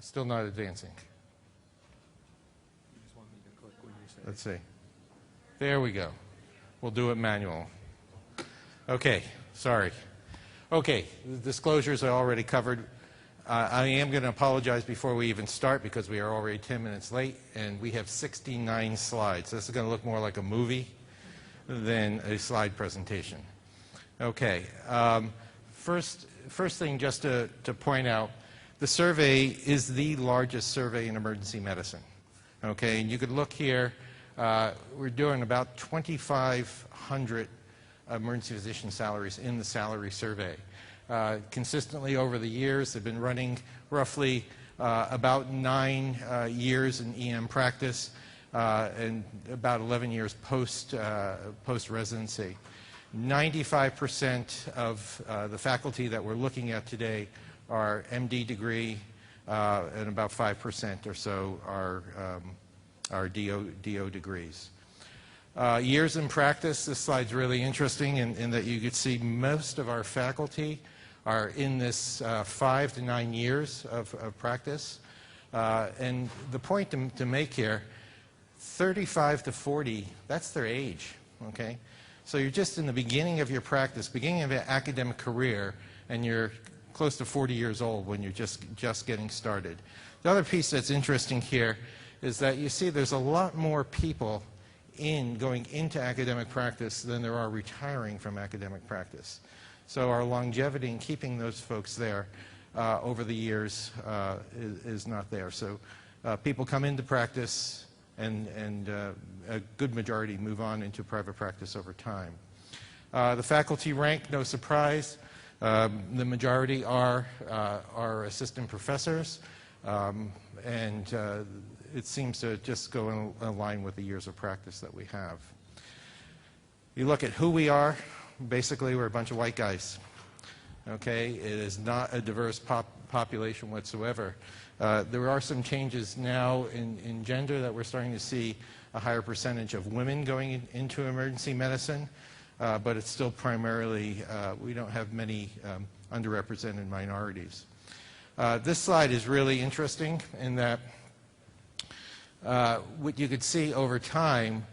Still not advancing. You just want me to click when you say. Let's see. There we go. We'll do it manual. Okay, sorry. Okay, the disclosures are already covered. I am going to apologize before we even start because we are already 10 minutes late, and we have 69 slides. This is going to look more like a movie than a slide presentation. Okay, first thing just to point out, the survey is the largest survey in emergency medicine. Okay, and you could look here. We're doing about 2,500 emergency physician salaries in the salary survey. Consistently over the years, they've been running roughly about 9 years in EM practice and about 11 years post-residency. 95% of the faculty that we're looking at today are MD degree, and about 5% or so are DO degrees. Years in practice, this slide's really interesting in that you could see most of our faculty are in this 5 to 9 years of practice. And the point to make here, 35 to 40, that's their age, okay? So you're just in the beginning of your practice, beginning of your academic career, and you're close to 40 years old when you're just getting started. The other piece that's interesting here is that you see there's a lot more people going into academic practice than there are retiring from academic practice. So our longevity in keeping those folks there over the years is not there. So people come into practice and a good majority move on into private practice over time. The faculty rank, no surprise. The majority are assistant professors, and it seems to just go in line with the years of practice that we have. You look at who we are, basically we're a bunch of white guys. Okay, it is not a diverse population whatsoever. There are some changes now in gender that we're starting to see a higher percentage of women going into emergency medicine, but it's still primarily, we don't have many underrepresented minorities. This slide is really interesting in that what you could see over time,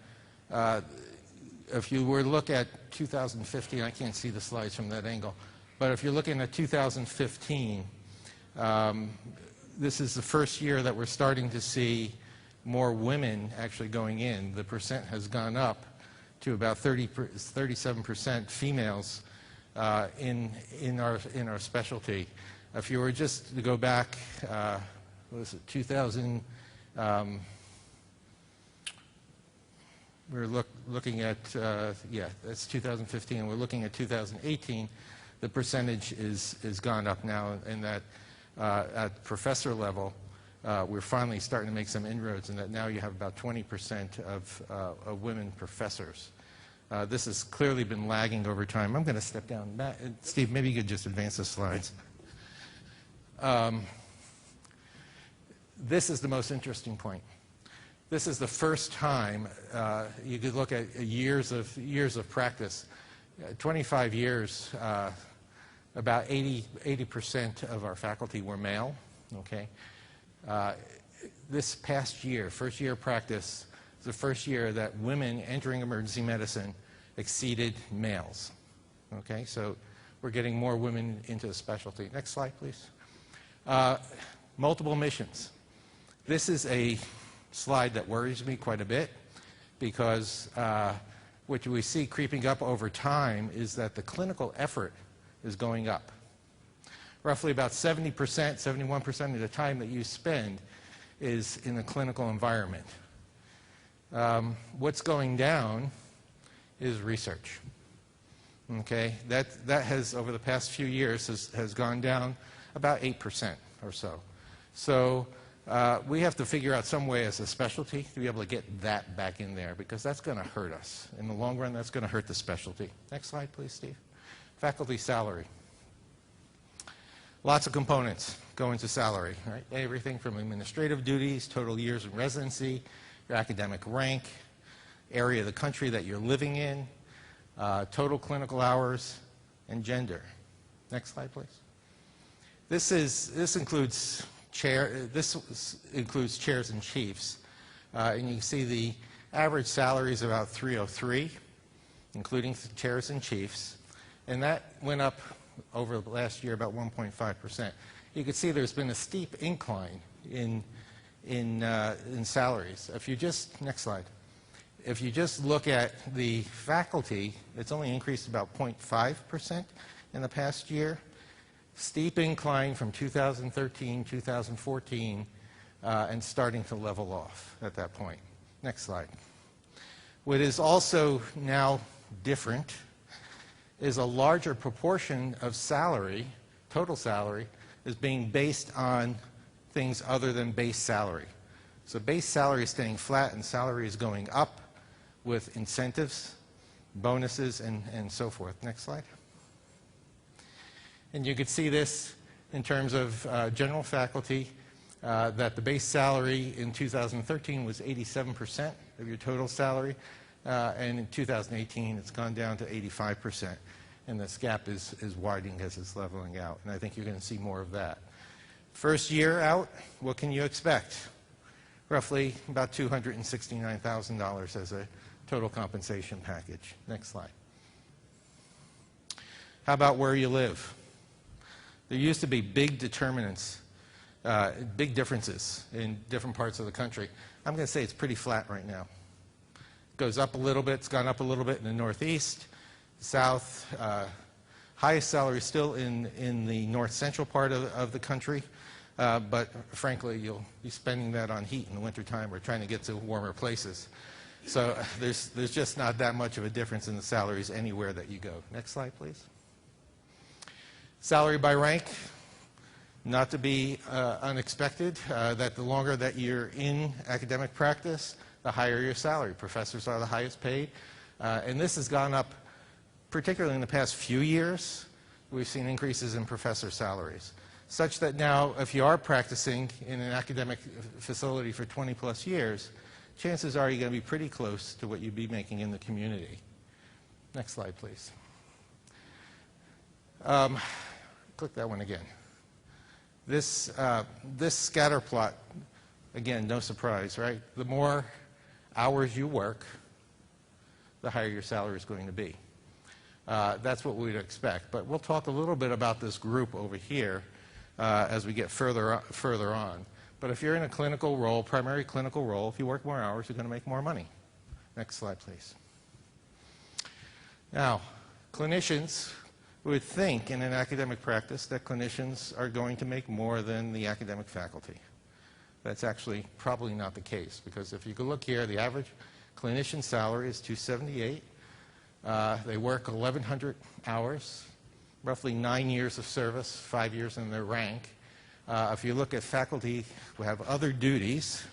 if you were to look at 2015, I can't see the slides from that angle, but if you're looking at 2015, this is the first year that we're starting to see more women actually going in. The percent has gone up to about 37% females in our specialty. If you were just to go back, what was it, 2000, we're looking at, yeah, that's 2015. We're looking at 2018. The percentage is gone up now, and that at professor level, we're finally starting to make some inroads in that now you have about 20% of women professors. This has clearly been lagging over time. I'm going to step down. Matt, Steve, maybe you could just advance the slides. This is the most interesting point. This is the first time you could look at years of practice. 25 years, about 80% of our faculty were male. Okay, this past year, first year of practice, is the first year that women entering emergency medicine exceeded males. Okay, so we're getting more women into the specialty. Next slide, please. Multiple missions. This is a slide that worries me quite a bit because what we see creeping up over time is that the clinical effort is going up. Roughly about 70%, 71% of the time that you spend is in the clinical environment. What's going down is research. Okay, that has, over the past few years, has gone down about 8% or so. So we have to figure out some way as a specialty to be able to get that back in there, because that's going to hurt us. In the long run, that's going to hurt the specialty. Next slide, please, Steve. Faculty salary. Lots of components go into salary, right? Everything from administrative duties, total years in residency, your academic rank, area of the country that you're living in, total clinical hours, and gender. Next slide, please. This includes this includes chairs and chiefs. And you can see the average salary is about 303, including chairs and chiefs. And that went up over the last year about 1.5%. You can see there's been a steep incline in salaries. If you just, next slide. If you just look at the faculty, it's only increased about 0.5% in the past year. Steep incline from 2013, 2014, and starting to level off at that point. Next slide. What is also now different is a larger proportion of salary, total salary, is being based on things other than base salary. So base salary is staying flat and salary is going up with incentives, bonuses, and so forth. Next slide. And you could see this in terms of general faculty, that the base salary in 2013 was 87% of your total salary, and in 2018 it's gone down to 85%. And this gap is widening as it's leveling out, and I think you're going to see more of that. First year out, what can you expect? Roughly about $269,000 as a total compensation package. Next slide. How about where you live? There used to be big determinants, big differences in different parts of the country. I'm going to say it's pretty flat right now. It goes up a little bit. It's gone up a little bit in the Northeast, South. Highest salary still in the north central part of the country, but frankly, you'll be spending that on heat in the wintertime or trying to get to warmer places. So there's just not that much of a difference in the salaries anywhere that you go. Next slide, please. Salary by rank, not to be unexpected, that the longer that you're in academic practice, the higher your salary. Professors are the highest paid, and this has gone up, particularly in the past few years. We've seen increases in professor salaries, such that now if you are practicing in an academic facility for 20 plus years, chances are you're going to be pretty close to what you'd be making in the community. Next slide, please. Click that one again. This scatter plot, again, no surprise, right? The more hours you work, the higher your salary is going to be. That's what we'd expect. But we'll talk a little bit about this group over here as we get further on. But if you're in a clinical role, primary clinical role, if you work more hours, you're going to make more money. Next slide, please. Now, clinicians would think in an academic practice that clinicians are going to make more than the academic faculty. That's actually probably not the case, because if you could look here, the average clinician salary is $278. They work 1,100 hours, roughly 9 years of service, 5 years in their rank. If you look at faculty who have other duties,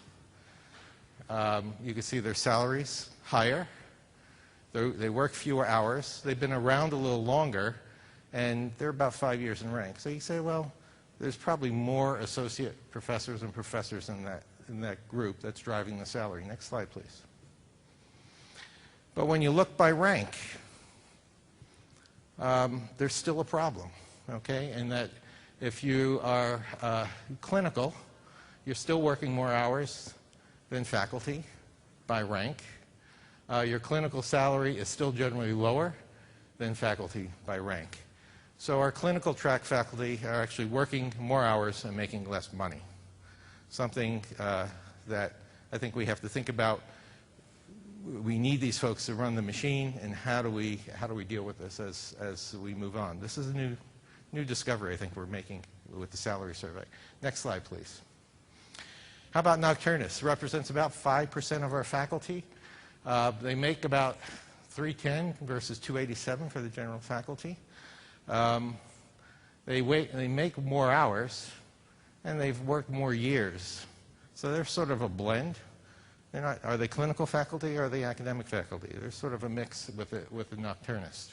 you can see their salaries higher. They work fewer hours. They've been around a little longer, and they're about 5 years in rank. So you say, well, there's probably more associate professors and professors in that group that's driving the salary. Next slide, please. But when you look by rank, there's still a problem, okay? In that if you are clinical, you're still working more hours than faculty by rank. Your clinical salary is still generally lower than faculty by rank. So our clinical track faculty are actually working more hours and making less money. Something that I think we have to think about. We need these folks to run the machine, and how do we deal with this as we move on? This is a new discovery I think we're making with the salary survey. Next slide, please. How about nocturnists? Represents about 5% of our faculty. They make about $310 versus $287 for the general faculty. They make more hours, and they've worked more years. So they're sort of a blend. Are they clinical faculty or are they academic faculty? They're sort of a mix with the nocturnist.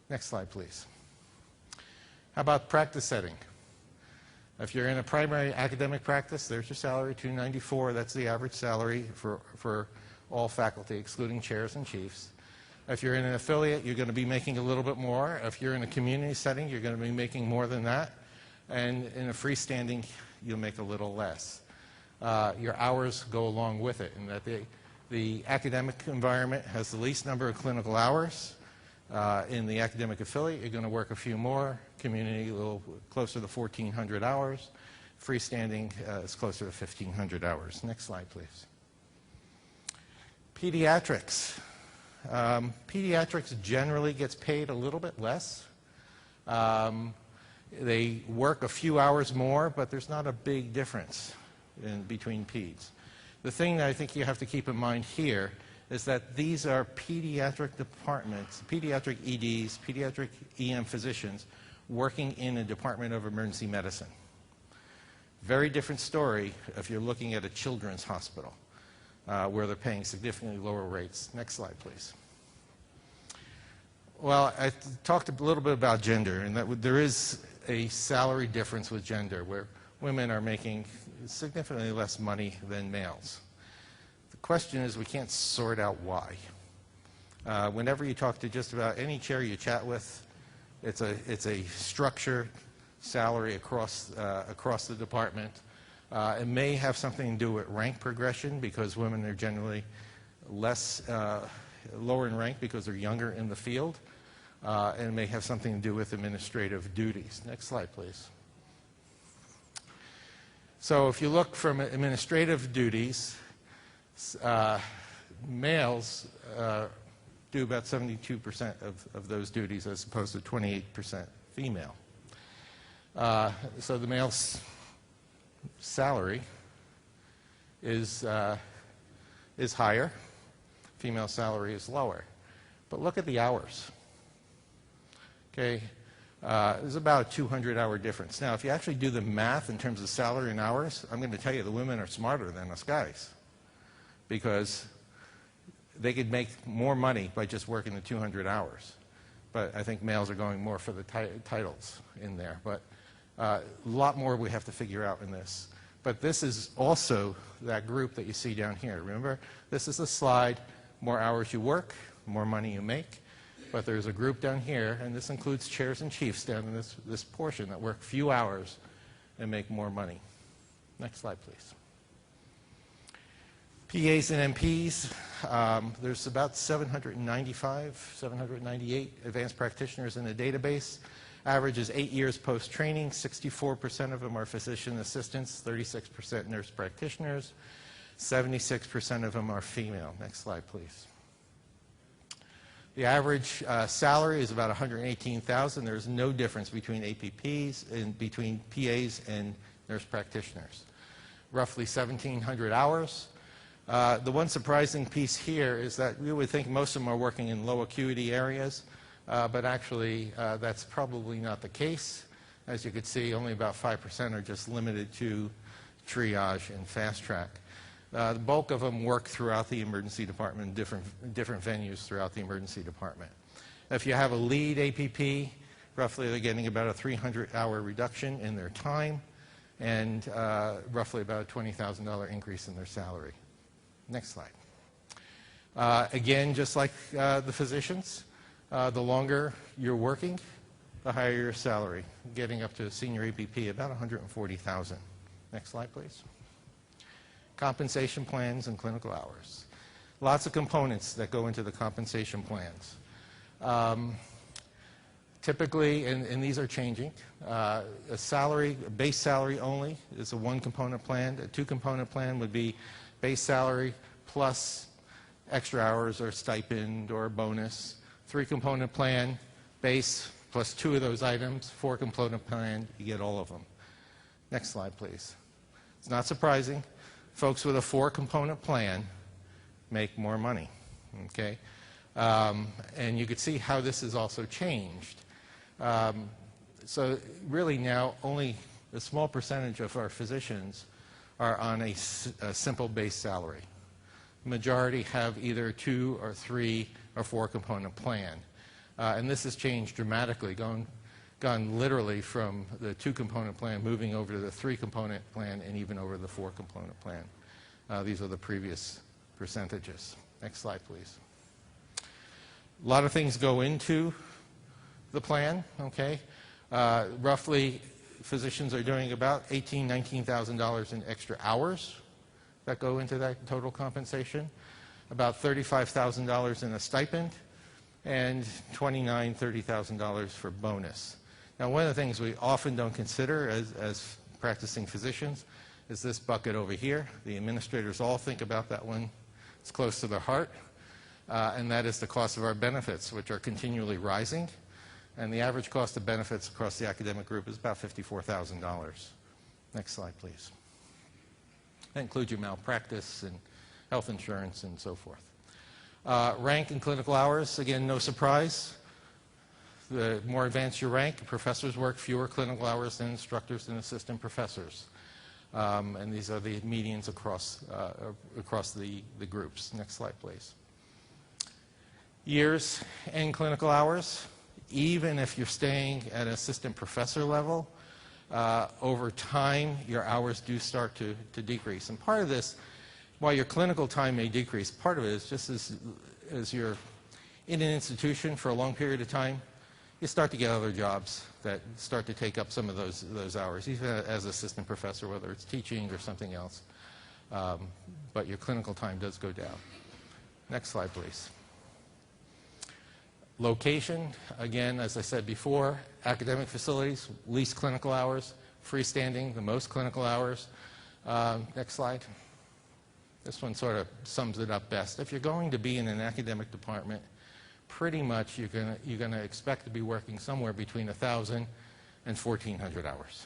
Next slide, please. How about practice setting? If you're in a primary academic practice, there's your salary, $294. That's the average salary for all faculty, excluding chairs and chiefs. If you're in an affiliate, you're going to be making a little bit more. If you're in a community setting, you're going to be making more than that. And in a freestanding you'll make a little less. Your hours go along with it, in that the academic environment has the least number of clinical hours. In the academic affiliate, you're going to work a few more. Community, a little closer to 1,400 hours. Freestanding is closer to 1,500 hours. Next slide, please. Pediatrics. Pediatrics generally gets paid a little bit less. They work a few hours more, but there's not a big difference between peds. The thing that I think you have to keep in mind here is that these are pediatric departments, pediatric EDs, pediatric EM physicians working in a department of emergency medicine. Very different story if you're looking at a children's hospital where they're paying significantly lower rates. Next slide, please. Well, I talked a little bit about gender, and that there is a salary difference with gender where women are making significantly less money than males. The question is, we can't sort out why. Whenever you talk to just about any chair you chat with, it's a structured salary across the department. It may have something to do with rank progression, because women are generally lower in rank because they're younger in the field. And it may have something to do with administrative duties. Next slide, please. So if you look from administrative duties, males do about 72% of those duties, as opposed to 28% female. So the male's salary is higher, female salary is lower. But look at the hours. Okay, there's about a 200-hour difference. Now, if you actually do the math in terms of salary and hours, I'm going to tell you the women are smarter than us guys, because they could make more money by just working the 200 hours. But I think males are going more for the titles in there. But a lot more we have to figure out in this. But this is also that group that you see down here. Remember, this is a slide. More hours you work, more money you make. But there's a group down here, and this includes chairs and chiefs down in this portion, that work few hours and make more money. Next slide, please. PAs and MPs, there's about 795, 798 advanced practitioners in the database. Average is 8 years post-training. 64% of them are physician assistants, 36% nurse practitioners, 76% of them are female. Next slide, please. The average salary is about $118,000. There's no difference between APPs and between PAs and nurse practitioners. Roughly 1,700 hours. The one surprising piece here is that we would think most of them are working in low acuity areas, but actually that's probably not the case. As you can see, only about 5% are just limited to triage and fast track. The bulk of them work throughout the emergency department, different venues throughout the emergency department. If you have a lead APP, roughly they're getting about a 300-hour reduction in their time, and roughly about a $20,000 increase in their salary. Next slide. Again, just like the physicians, the longer you're working, the higher your salary, getting up to a senior APP about $140,000. Next slide, please. Compensation plans and clinical hours. Lots of components that go into the compensation plans. Typically, and these are changing, a base salary only is a one-component plan. A two-component plan would be base salary plus extra hours or stipend or bonus. Three-component plan, base plus two of those items. Four-component plan, you get all of them. Next slide, please. It's not surprising. Folks with a four-component plan make more money, okay? And you could see how this has also changed. So really now only a small percentage of our physicians are on a simple base salary. The majority have either two or three or four-component plan. And this has changed dramatically, gone literally from the two-component plan, moving over to the three-component plan, and even over the four-component plan. These are the previous percentages. Next slide, please. A lot of things go into the plan, okay? Roughly physicians are doing about $18,000, $19,000 in extra hours that go into that total compensation, about $35,000 in a stipend, and $29,000, $30,000 for bonus. Now, one of the things we often don't consider as practicing physicians is this bucket over here. The administrators all think about that one. It's close to their heart, and that is the cost of our benefits, which are continually rising. And the average cost of benefits across the academic group is about $54,000. Next slide, please. That includes your malpractice and health insurance and so forth. Rank and clinical hours, again, no surprise. The more advanced your rank, professors work fewer clinical hours than instructors and assistant professors. And these are the medians across the groups. Next slide, please. Years and clinical hours. Even if you're staying at an assistant professor level, over time, your hours do start to decrease. And part of this, while your clinical time may decrease, part of it is just as you're in an institution for a long period of time, you start to get other jobs that start to take up some of those hours, even as assistant professor, whether it's teaching or something else. But your clinical time does go down. Next slide, please. Location, again, as I said before, academic facilities, least clinical hours, freestanding, the most clinical hours. Next slide. This one sort of sums it up best. If you're going to be in an academic department, pretty much you're going to expect to be working somewhere between 1,000 and 1,400 hours.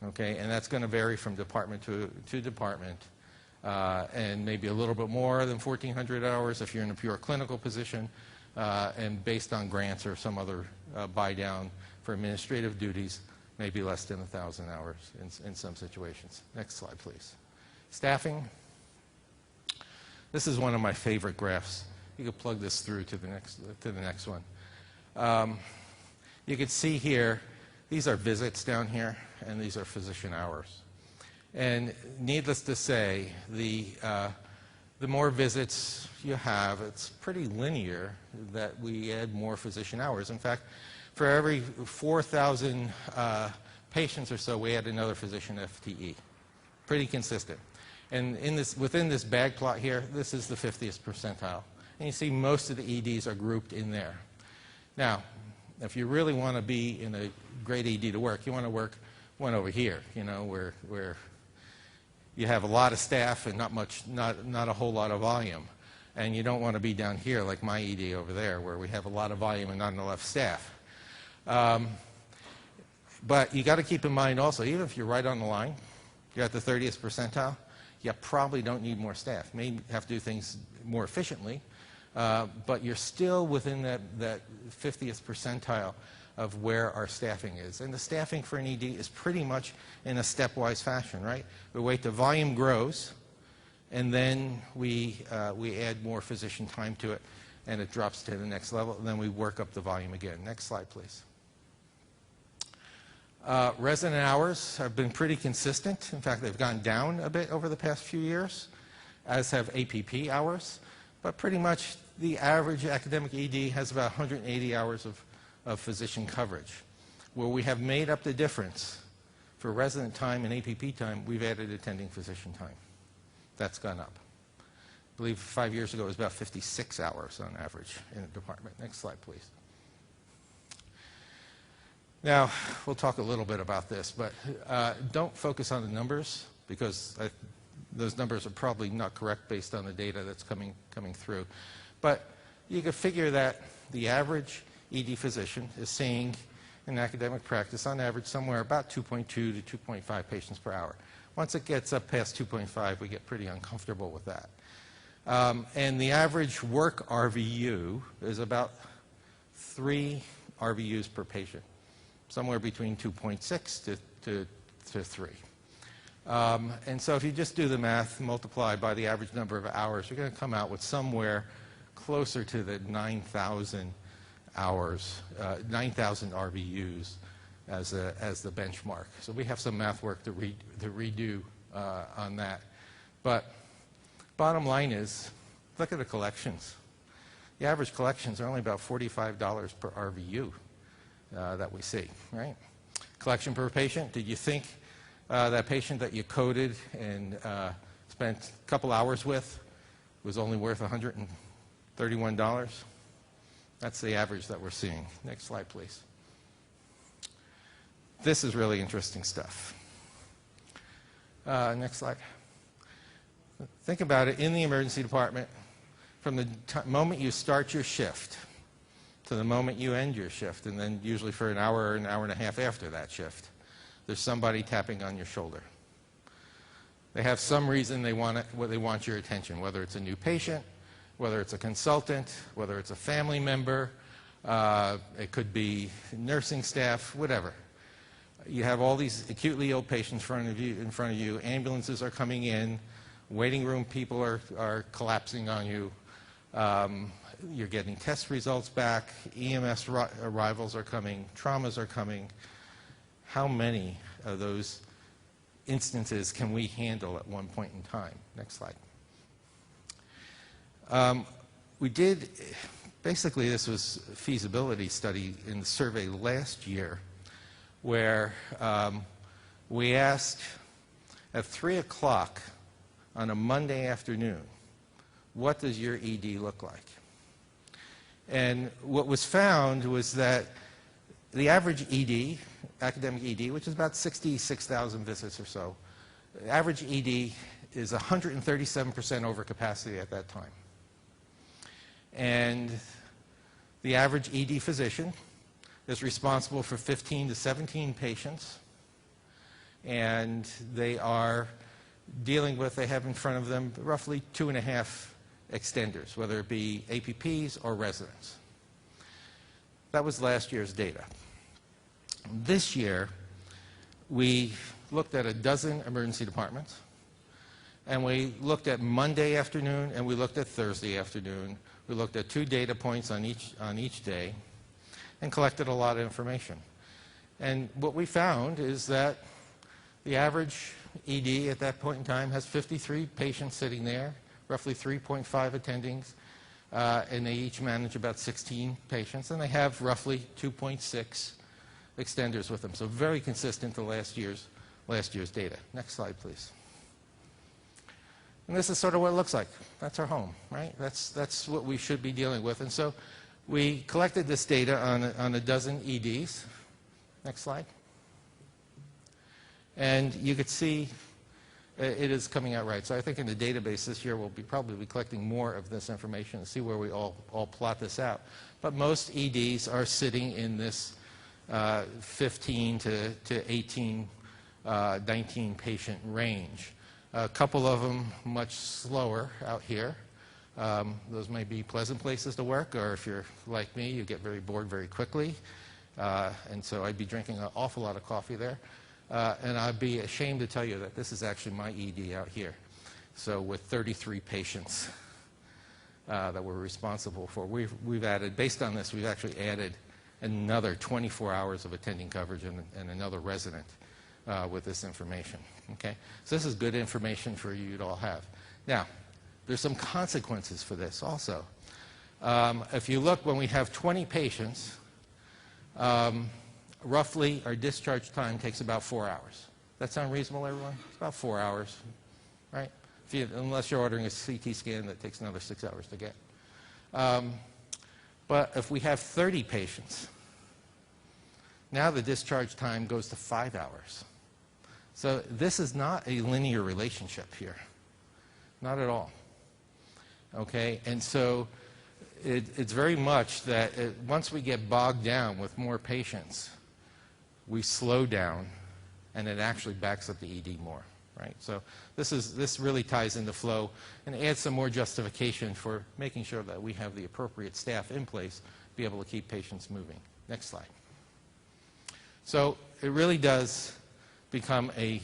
Okay, and that's going to vary from department to department, and maybe a little bit more than 1,400 hours if you're in a pure clinical position. And based on grants or some other buy-down for administrative duties, maybe less than 1,000 hours in some situations. Next slide, please. Staffing. This is one of my favorite graphs. You could plug this through to the next one. You can see here, these are visits down here, and these are physician hours. And needless to say, the more visits you have, it's pretty linear that we add more physician hours. In fact, for every 4,000 patients or so, we add another physician FTE. Pretty consistent. And within this bag plot here, this is the 50th percentile. And you see most of the EDs are grouped in there. Now, if you really want to be in a great ED to work, you want to work one over here, you know, where you have a lot of staff and not a whole lot of volume. And you don't want to be down here like my ED over there, where we have a lot of volume and not enough staff. But you got to keep in mind also, even if you're right on the line, you're at the 30th percentile, you probably don't need more staff. Maybe have to do things more efficiently, but you're still within that 50th percentile of where our staffing is. And the staffing for an ED is pretty much in a stepwise fashion, right? We wait till volume grows, and then we add more physician time to it, and it drops to the next level, and then we work up the volume again. Next slide, please. Resident hours have been pretty consistent. In fact, they've gone down a bit over the past few years, as have APP hours. But pretty much the average academic ED has about 180 hours of physician coverage. Where we have made up the difference for resident time and APP time, we've added attending physician time. That's gone up. I believe 5 years ago it was about 56 hours on average in a department. Next slide, please. Now, we'll talk a little bit about this, but don't focus on the numbers, because those numbers are probably not correct based on the data that's coming through. But you can figure that the average ED physician is seeing in academic practice on average somewhere about 2.2 to 2.5 patients per hour. Once it gets up past 2.5, we get pretty uncomfortable with that. And the average work RVU is about 3 RVUs per patient, somewhere between 2.6 to 3. And so if you just do the math, multiply by the average number of hours, you're going to come out with somewhere closer to the 9,000 hours, 9,000 RVUs as the benchmark. So we have some math work to redo on that. But bottom line is, look at the collections. The average collections are only about $45 per RVU that we see, right? collection per patient. Did you think that patient that you coded and spent a couple hours with was only worth $131? That's the average that we're seeing. Next slide, please. This is really interesting stuff. Next slide. Think about it in the emergency department. From the moment you start your shift to the moment you end your shift, and then usually for an hour or an hour and a half after that shift, there's somebody tapping on your shoulder. They have some reason they want your attention, whether it's a new patient, whether it's a consultant, whether it's a family member, it could be nursing staff, whatever. You have all these acutely ill patients in front of you. Ambulances are coming in. Waiting room people are collapsing on you. You're getting test results back. EMS arrivals are coming. Traumas are coming. How many of those instances can we handle at one point in time? Next slide. We did, basically this was a feasibility study in the survey last year where we asked at 3 o'clock on a Monday afternoon, what does your ED look like? And what was found was that the average ED, academic ED, which is about 66,000 visits or so, the average ED is 137% over capacity at that time. And the average ED physician is responsible for 15 to 17 patients, and they are dealing with, they have in front of them roughly 2.5 extenders, whether it be APPs or residents. That was last year's data. This year, we looked at a dozen emergency departments, and we looked at Monday afternoon and we looked at Thursday afternoon. We looked at 2 data points on each day and collected a lot of information. And what we found is that the average ED at that point in time has 53 patients sitting there, roughly 3.5 attendings, and they each manage about 16 patients, and they have roughly 2.6 extenders with them. So very consistent to last year's data. Next slide, please. And this is sort of what it looks like. That's our home, right? That's what we should be dealing with. And so we collected this data on a dozen EDs. Next slide. And you could see it is coming out right. So I think in the database this year we'll probably be collecting more of this information and see where we all plot this out. But most EDs are sitting in this 15 to 18, 19 patient range. A couple of them much slower out here. Those may be pleasant places to work, or if you're like me, you get very bored very quickly. And so I'd be drinking an awful lot of coffee there. And I'd be ashamed to tell you that this is actually my ED out here. So with 33 patients that we're responsible for. We've added, based on this, we've actually added another 24 hours of attending coverage and another resident with this information. Okay? So this is good information for you to all have. Now, there's some consequences for this also. If you look, when we have 20 patients, roughly our discharge time takes about 4 hours. That sound reasonable, everyone? It's about 4 hours, right? Unless you're ordering a CT scan that takes another 6 hours to get. But if we have 30 patients, now the discharge time goes to 5 hours. So this is not a linear relationship here. Not at all. Okay? And so it's very much that once we get bogged down with more patients, we slow down, and it actually backs up the ED more, right? So this really ties into flow and adds some more justification for making sure that we have the appropriate staff in place to be able to keep patients moving. Next slide. So it really does become a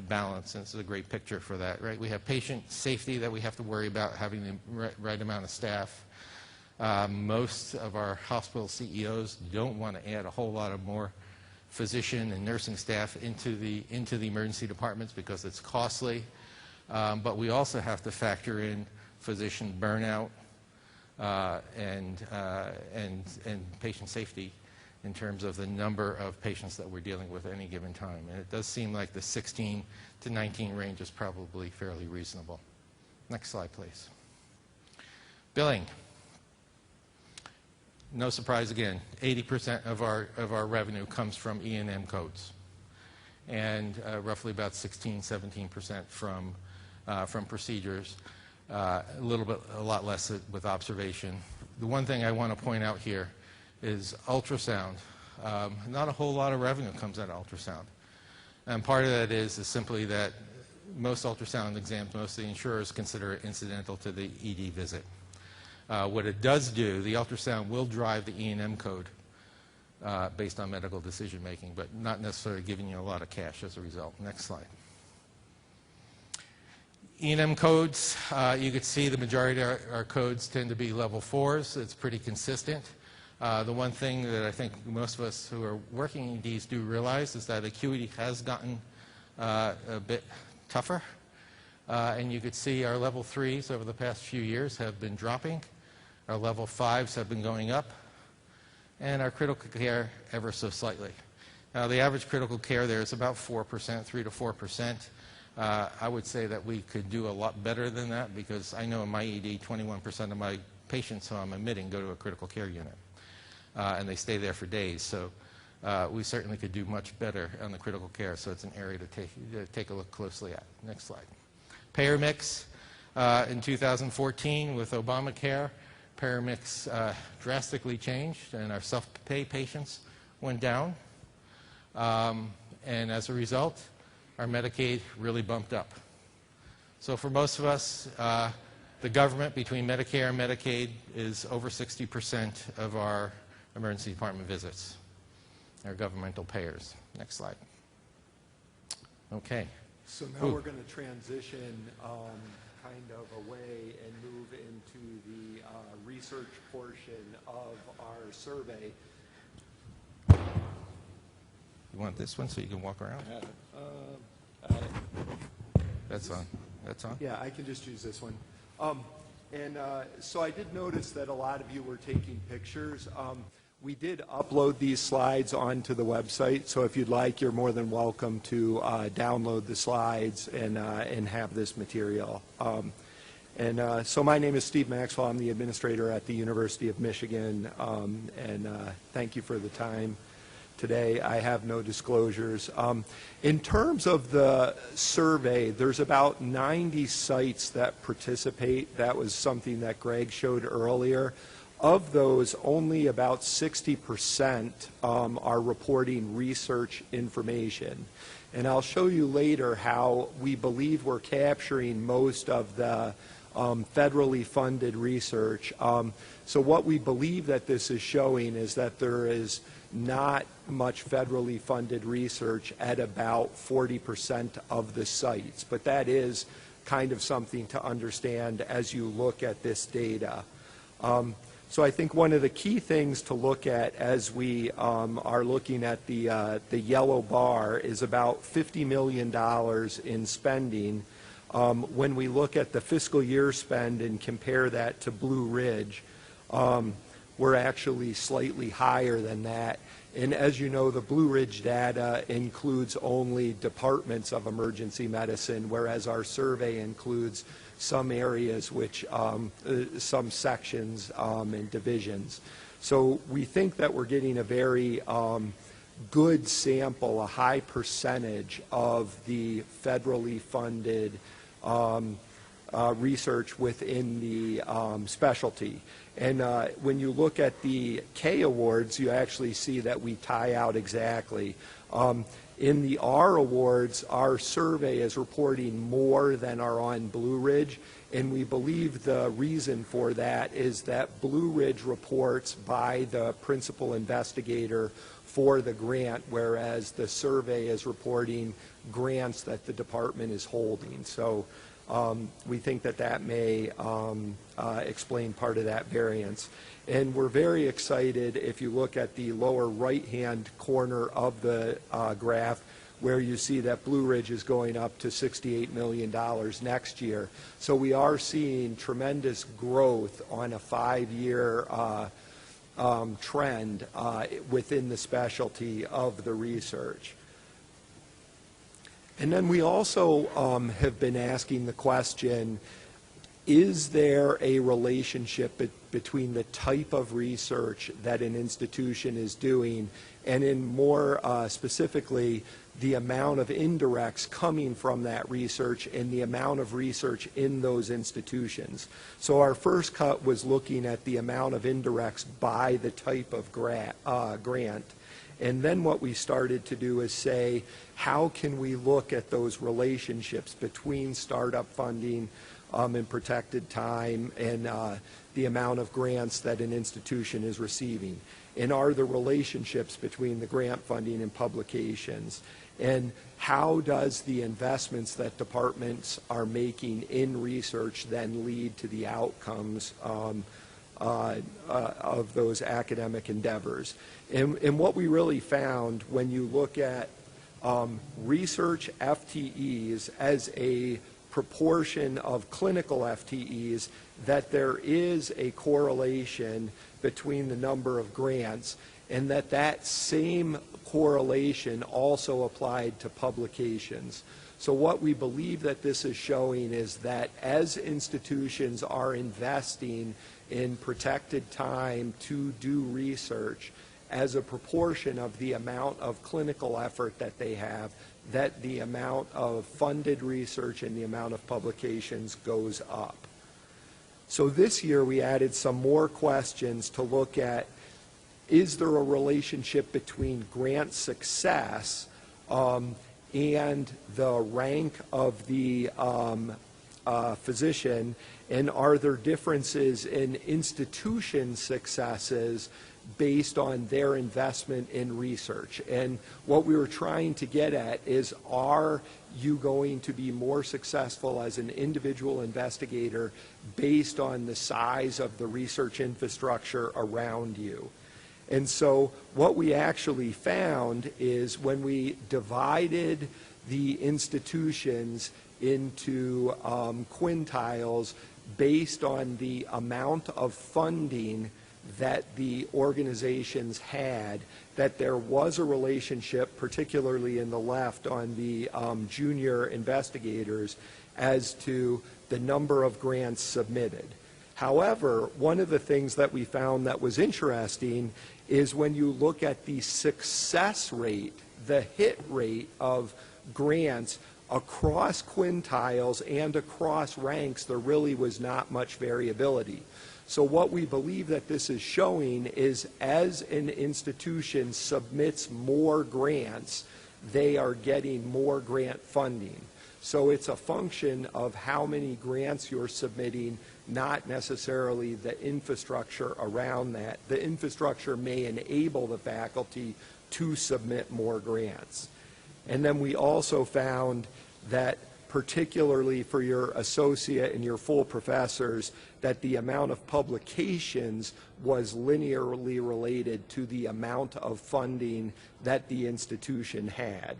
balance, and this is a great picture for that, right? We have patient safety that we have to worry about, having the right amount of staff. Most of our hospital CEOs don't want to add a whole lot of more physician and nursing staff into the emergency departments because it's costly. But we also have to factor in physician burnout and patient safety in terms of the number of patients that we're dealing with at any given time. And it does seem like the 16 to 19 range is probably fairly reasonable. Next slide, please. Billing. No surprise again, 80% of our revenue comes from E&M codes, and roughly about 16-17% from procedures, a lot less with observation. The one thing I want to point out here is ultrasound. Not a whole lot of revenue comes out of ultrasound, and part of that is simply that most ultrasound exams, most of the insurers consider it incidental to the ED visit. What it does do, the ultrasound will drive the E&M code based on medical decision making, but not necessarily giving you a lot of cash as a result. Next slide. E&M codes, you can see the majority of our codes tend to be level 4s. It's pretty consistent. The one thing that I think most of us who are working in EDs do realize is that acuity has gotten a bit tougher. And you could see our level 3s over the past few years have been dropping. Our level 5s have been going up, and our critical care ever so slightly. Now, the average critical care there is about 4%, 3 to 4%. I would say that we could do a lot better than that, because I know in my ED, 21% of my patients who I'm admitting go to a critical care unit, and they stay there for days. So we certainly could do much better on the critical care, so it's an area to take a look closely at. Next slide. Payer mix. In 2014 with Obamacare, payer mix drastically changed, and our self-pay patients went down. And as a result, our Medicaid really bumped up. So for most of us, the government, between Medicare and Medicaid, is over 60% of our emergency department visits, our governmental payers. Next slide. Okay. So now we're going to transition kind of away and move into the research portion of our survey. You want this one so you can walk around? That's on. That's on? Yeah, I can just use this one. So I did notice that a lot of you were taking pictures. We did upload these slides onto the website, so if you'd like, you're more than welcome to download the slides and have this material. So my name is Steve Maxwell. I'm the administrator at the University of Michigan, and thank you for the time today. I have no disclosures. In terms of the survey, there's about 90 sites that participate. That was something that Greg showed earlier. Of those, only about 60% are reporting research information. And I'll show you later how we believe we're capturing most of the federally funded research. So what we believe that this is showing is that there is not much federally funded research at about 40% of the sites. But that is kind of something to understand as you look at this data. So I think one of the key things to look at as we are looking at the yellow bar is about $50 million in spending. When we look at the fiscal year spend and compare that to Blue Ridge, we're actually slightly higher than that. And as you know, the Blue Ridge data includes only departments of emergency medicine, whereas our survey includes some areas, which some sections and divisions. So we think that we're getting a very good sample, a high percentage of the federally funded research within the specialty. And when you look at the K awards, you actually see that we tie out exactly. In the R awards, our survey is reporting more than are on Blue Ridge, and we believe the reason for that is that Blue Ridge reports by the principal investigator for the grant, whereas the survey is reporting grants that the department is holding. So we think that that may explain part of that variance. And we're very excited if you look at the lower right-hand corner of the graph, where you see that Blue Ridge is going up to $68 million next year. So we are seeing tremendous growth on a 5-year trend within the specialty of the research. And then we also have been asking the question, is there a relationship between the type of research that an institution is doing and in more specifically the amount of indirects coming from that research and the amount of research in those institutions. So our first cut was looking at the amount of indirects by the type of grant. And then what we started to do is say, how can we look at those relationships between startup funding and protected time and the amount of grants that an institution is receiving? And are the relationships between the grant funding and publications? And how does the investments that departments are making in research then lead to the outcomes of those academic endeavors? And what we really found when you look at research FTEs as a proportion of clinical FTEs, that there is a correlation between the number of grants, and that same correlation also applied to publications. So what we believe that this is showing is that as institutions are investing in protected time to do research as a proportion of the amount of clinical effort that they have, that the amount of funded research and the amount of publications goes up. So this year we added some more questions to look at, is there a relationship between grant success and the rank of the physician, and are there differences in institution successes based on their investment in research? And what we were trying to get at is, are you going to be more successful as an individual investigator based on the size of the research infrastructure around you? And so what we actually found is when we divided the institutions into quintiles based on the amount of funding that the organizations had, that there was a relationship, particularly in the left on the junior investigators, as to the number of grants submitted. However, one of the things that we found that was interesting is when you look at the success rate, the hit rate of grants across quintiles and across ranks, there really was not much variability. So what we believe that this is showing is, as an institution submits more grants, they are getting more grant funding. So it's a function of how many grants you're submitting, not necessarily the infrastructure around that. The infrastructure may enable the faculty to submit more grants. And then we also found that, particularly for your associate and your full professors, that the amount of publications was linearly related to the amount of funding that the institution had.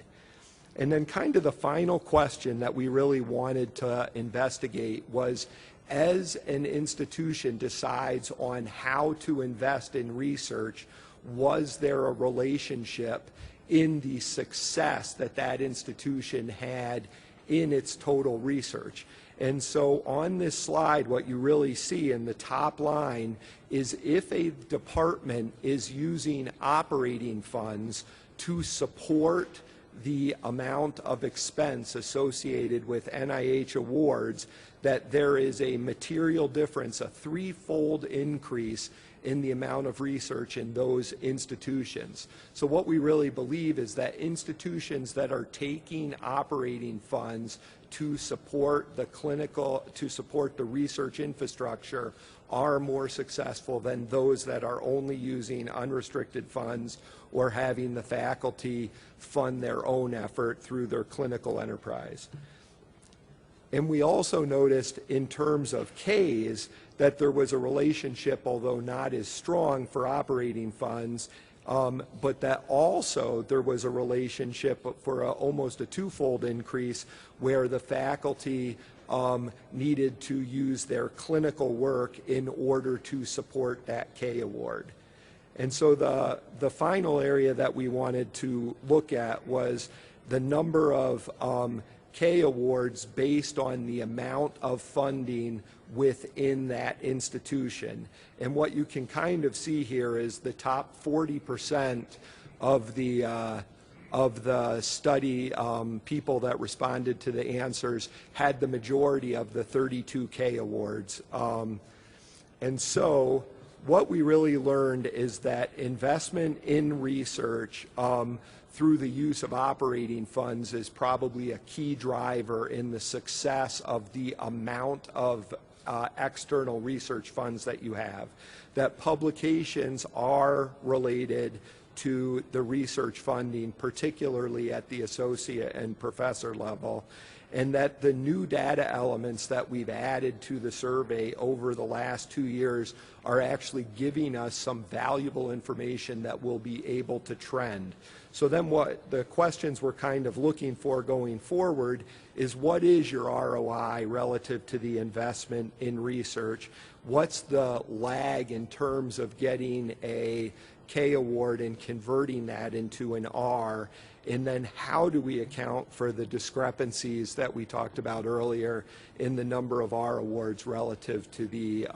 And then kind of the final question that we really wanted to investigate was, as an institution decides on how to invest in research, was there a relationship in the success that that institution had in its total research? And so on this slide, what you really see in the top line is, if a department is using operating funds to support the amount of expense associated with NIH awards, that there is a material difference, a threefold increase in the amount of research in those institutions. So what we really believe is that institutions that are taking operating funds to support the clinical, to support the research infrastructure, are more successful than those that are only using unrestricted funds or having the faculty fund their own effort through their clinical enterprise. And we also noticed, in terms of Ks, that there was a relationship, although not as strong for operating funds, but that also there was a relationship for almost a twofold increase, where the faculty needed to use their clinical work in order to support that K award. And so the final area that we wanted to look at was the number of K awards based on the amount of funding within that institution. And what you can kind of see here is the top 40% of the study people that responded to the answers had the majority of the 32 K awards. And so what we really learned is that investment in research through the use of operating funds is probably a key driver in the success of the amount of external research funds that you have. That publications are related to the research funding, particularly at the associate and professor level, and that the new data elements that we've added to the survey over the last 2 years are actually giving us some valuable information that we'll be able to trend. So then what the questions we're kind of looking for going forward is, what is your ROI relative to the investment in research? What's the lag in terms of getting a K award and converting that into an R? And then how do we account for the discrepancies that we talked about earlier in the number of R awards relative to the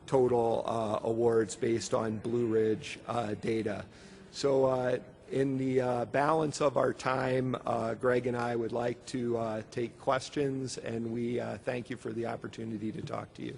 total awards based on Blue Ridge data? So in the balance of our time, Greg and I would like to take questions, and we thank you for the opportunity to talk to you.